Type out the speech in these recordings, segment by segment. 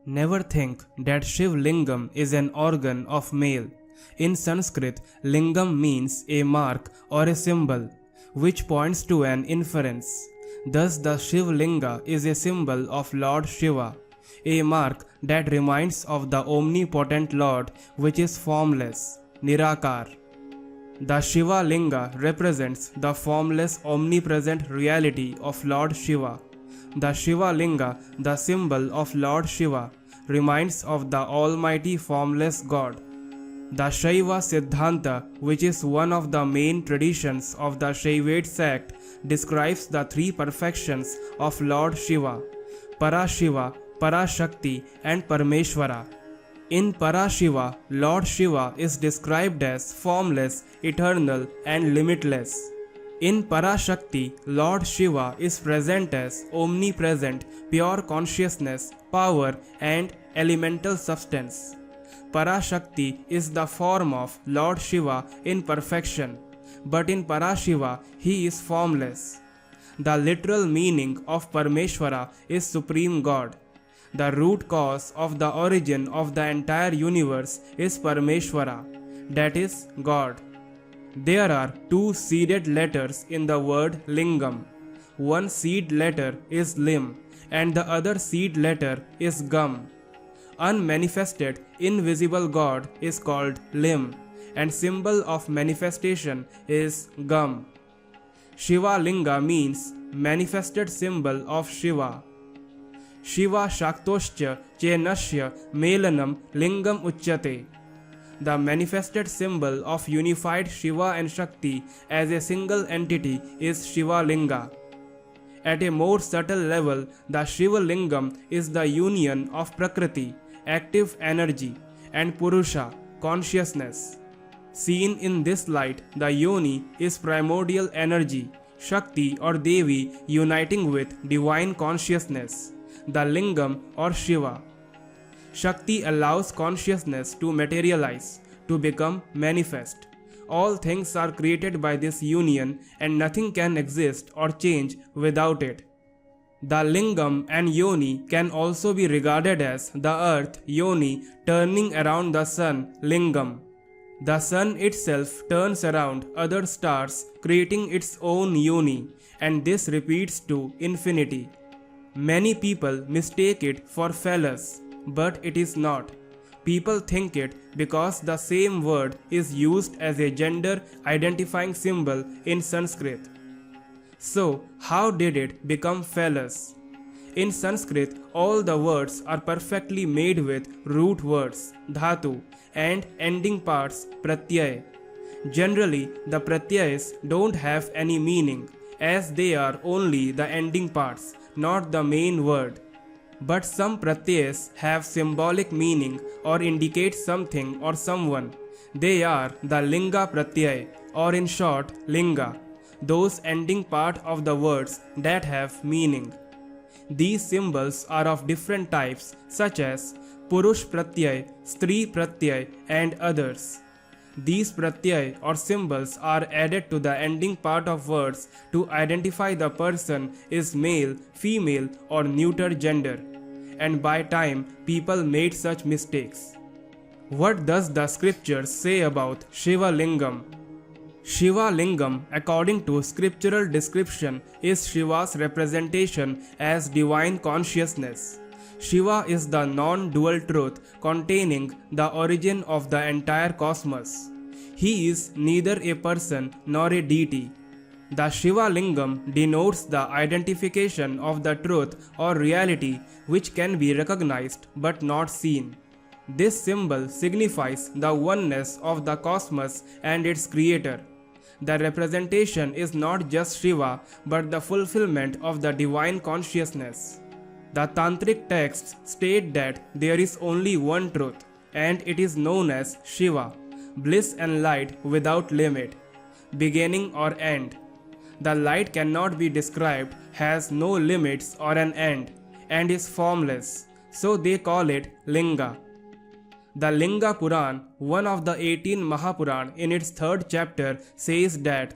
Never think that Shiva Lingam is an organ of male. In Sanskrit, lingam means a mark or a symbol, which points to an inference. Thus, the Shiva Linga is a symbol of Lord Shiva, a mark that reminds of the omnipotent Lord, which is formless, Nirakar. The Shiva Linga represents the formless, omnipresent reality of Lord Shiva. The Shiva Linga, the symbol of Lord Shiva, reminds of the almighty formless God. The Shaiva Siddhanta, which is one of the main traditions of the Shaivite sect, describes the three perfections of Lord Shiva: Parashiva, Parashakti and Parameshwara. In Parashiva, Lord Shiva is described as formless, eternal and limitless. In Parashakti, Lord Shiva is present as omnipresent, pure consciousness, power and elemental substance. Parashakti is the form of Lord Shiva in perfection, but in Parashiva he is formless. The literal meaning of Parameshwara is Supreme God. The root cause of the origin of the entire universe is Parameshwara, that is God. There are two seeded letters in the word Lingam. One seed letter is Lim and the other seed letter is Gam. Unmanifested, invisible God is called Lim and symbol of manifestation is Gam. Shiva Linga means manifested symbol of Shiva. Shiva Shaktoscha Chenasya Melanam Lingam Uchyate. The manifested symbol of unified Shiva and Shakti as a single entity is Shiva Linga. At a more subtle level, the Shiva Lingam is the union of Prakriti, active energy, and Purusha, consciousness. Seen in this light, the Yoni is primordial energy, Shakti or Devi uniting with divine consciousness, the Lingam or Shiva. Shakti allows consciousness to materialize, to become manifest. All things are created by this union and nothing can exist or change without it. The Lingam and Yoni can also be regarded as the earth, Yoni, turning around the sun, Lingam. The sun itself turns around other stars, creating its own Yoni, and this repeats to infinity. Many people mistake it for phallus, but it is not. People think it because the same word is used as a gender identifying symbol in Sanskrit. So, how did it become phallus? In Sanskrit, all the words are perfectly made with root words, dhatu, and ending parts, pratyaya. Generally, the pratyayas don't have any meaning, as they are only the ending parts, not the main word. But some pratyayas have symbolic meaning or indicate something or someone. They are the linga pratyaya, or in short, linga, those ending part of the words that have meaning. These symbols are of different types such as Purush pratyaya, Stri pratyaya and others. These pratyaya or symbols are added to the ending part of words to identify the person is male, female or neuter gender. And by time, people made such mistakes. What does the scriptures say about Shiva Lingam? Shiva Lingam, according to scriptural description, is Shiva's representation as divine consciousness. Shiva is the non-dual truth containing the origin of the entire cosmos. He is neither a person nor a deity. The Shiva Lingam denotes the identification of the truth or reality which can be recognized but not seen. This symbol signifies the oneness of the cosmos and its creator. The representation is not just Shiva but the fulfillment of the divine consciousness. The Tantric texts state that there is only one truth and it is known as Shiva, bliss and light without limit, beginning or end. The light cannot be described, has no limits or an end, and is formless, so they call it Linga. The Linga Puran, one of the 18 Mahapuran in its 3rd chapter, says that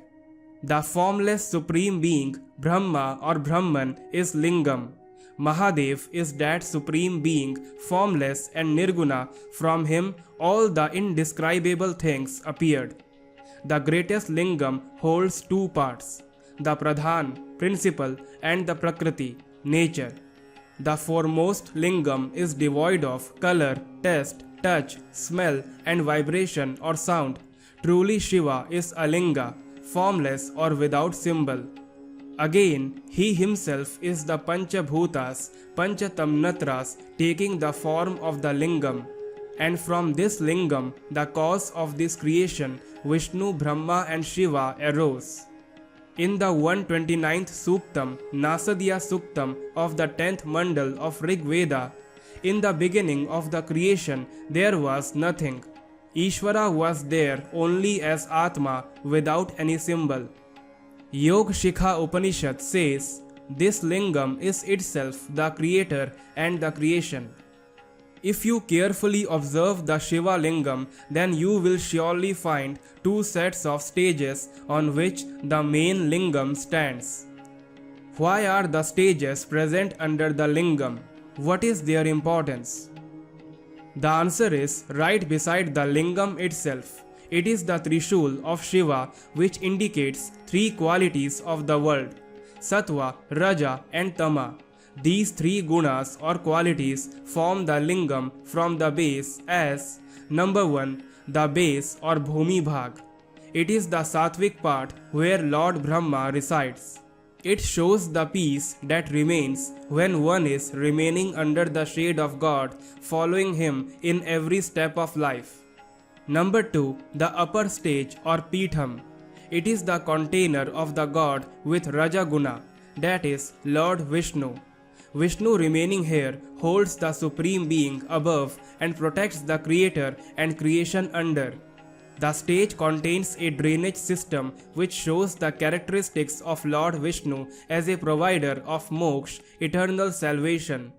the formless supreme being, Brahma or Brahman, is Lingam. Mahadev is that supreme being, formless and nirguna. From him all the indescribable things appeared. The greatest lingam holds two parts, the pradhan, principle, and the prakriti, nature. The foremost lingam is devoid of color, taste, touch, smell, and vibration or sound. Truly Shiva is a linga, formless or without symbol. Again, he himself is the Panchabhutas, Panchatamnatras, taking the form of the lingam. And from this lingam, the cause of this creation, Vishnu, Brahma and Shiva arose. In the 129th Suktam, Nasadya Suktam of the 10th Mandal of Rig Veda, in the beginning of the creation there was nothing. Ishvara was there only as Atma without any symbol. Yog Shikha Upanishad says, this lingam is itself the creator and the creation. If you carefully observe the Shiva Lingam, then you will surely find two sets of stages on which the main lingam stands. Why are the stages present under the lingam? What is their importance? The answer is right beside the lingam itself. It is the Trishul of Shiva which indicates three qualities of the world, Sattva, Raja and Tama. These three gunas or qualities form the lingam from the base as number 1, the base or Bhumi Bhag. It is the sattvic part where Lord Brahma resides. It shows the peace that remains when one is remaining under the shade of God, following him in every step of life. Number 2, the upper stage or Pitham. It is the container of the God with Rajaguna, that is Lord Vishnu. Vishnu remaining here holds the supreme being above and protects the creator and creation under. The stage contains a drainage system which shows the characteristics of Lord Vishnu as a provider of moksha, eternal salvation.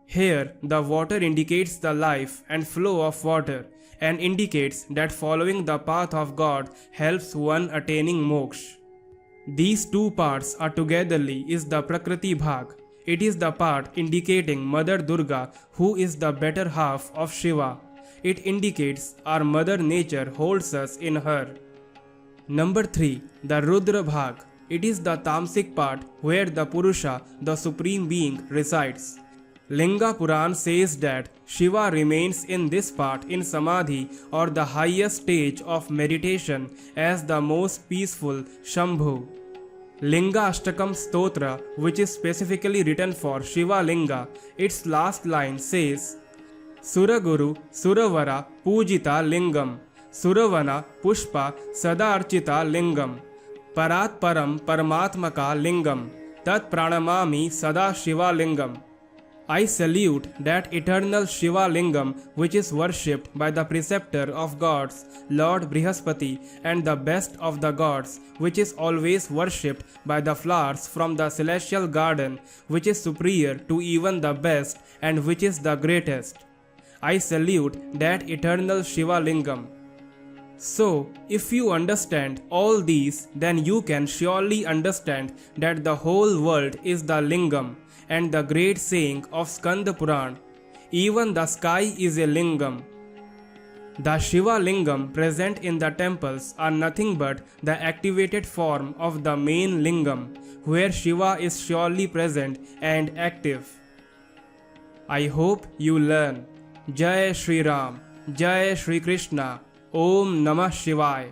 Here, the water indicates the life and flow of water and indicates that following the path of God helps one attaining moksha. These two parts are togetherly is the Prakriti Bhag. It is the part indicating Mother Durga, who is the better half of Shiva. It indicates our Mother Nature holds us in her. Number 3, the Rudra Bhag. It is the Tamasic part where the Purusha, the Supreme Being, resides. Linga Puran says that Shiva remains in this part in Samadhi or the highest stage of meditation as the most peaceful Shambhu. Linga Ashtakam Stotra, which is specifically written for Shiva Linga, its last line says, Suraguru Suravara Pujita Lingam, Suravana Pushpa Sada Archita Lingam, Parat Param Paramatmaka Lingam, Tat Pranamami Sada Shiva Lingam. I salute that eternal Shiva Lingam which is worshipped by the preceptor of gods, Lord Brihaspati, and the best of the gods, which is always worshipped by the flowers from the celestial garden, which is superior to even the best and which is the greatest. I salute that eternal Shiva Lingam. So, if you understand all these, then you can surely understand that the whole world is the Lingam, and the great saying of Skanda Puran, even the sky is a lingam. The Shiva Lingam present in the temples are nothing but the activated form of the main lingam, where Shiva is surely present and active. I hope you learn. Jai Shri Ram, Jai Shri Krishna, Om Namah Shivaya.